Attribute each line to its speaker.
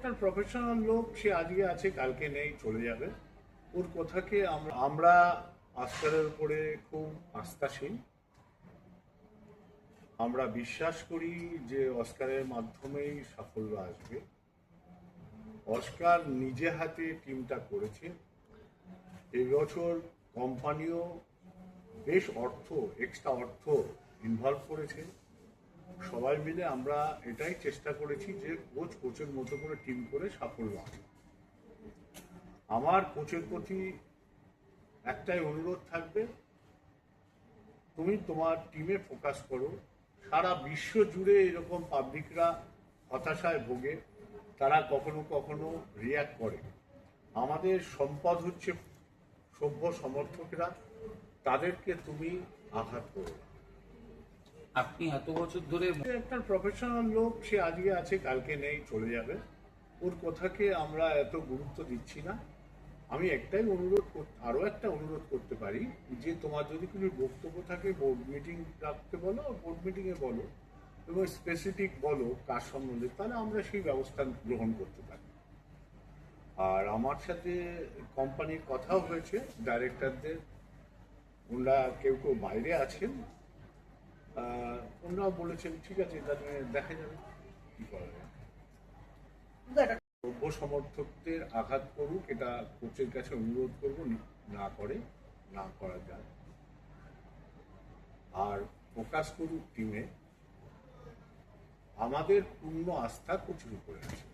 Speaker 1: একটা প্রফেশনাল লোক, সে আজকে আছে কালকে নেই, চলে যাবে। ওর কথাকে আমরা অস্কারের উপরে খুব আস্থাশীল। আমরা বিশ্বাস করি যে অস্কারের মাধ্যমেই সাফল্য আসবে। অস্কার নিজে হাতে টিমটা করেছে। এই বছর কোম্পানিও বেশ এক্সট্রা অর্থ ইনভলভ করেছে। সবাই মিলে আমরা এটাই চেষ্টা করেছি যে কোচের মতো করে টিম করে সাফল্য আনে। আমার কোচের প্রতি একটাই অনুরোধ থাকবে, তুমি তোমার টিমে ফোকাস করো। সারা বিশ্ব জুড়ে এরকম পাবলিকরা হতাশায় ভোগে, তারা কখনো কখনো রিয়্যাক্ট করে। আমাদের সম্পদ হচ্ছে সভ্য সমর্থকরা, তাদেরকে তুমি আঘাত করো না।
Speaker 2: আপনি এত বছর ধরে
Speaker 1: একটা প্রফেশনাল লোক, সে আজকে আছে কালকে নেই, চলে যাবে। ওর কথাকে আমরা এত গুরুত্ব দিচ্ছি না। আমি আরো একটা অনুরোধ করতে পারি যে তোমার যদি কোনো বক্তব্য থাকে বোর্ড মিটিং রাখতে বলো, বোর্ড মিটিংয়ে বলো এবং স্পেসিফিক বলো কাজ সম্বন্ধে, তাহলে আমরা সেই ব্যবস্থা গ্রহণ করতে পারি। আর আমার সাথে কোম্পানির কথাও হয়েছে, ডাইরেক্টরদের, ওনারা কেউ কেউ বাইরে আছেন, ওনারাও বলেছেন ঠিক আছে, তাহলে দেখা যাবে কি করা যায়। সভ্য সমর্থকদের আঘাত করুক, এটা কোচের কাছে অনুরোধ করব, না করা যায়। আর ফোকাস করুক টিমে। আমাদের পূর্ণ আস্থা কোচের উপরে আছে।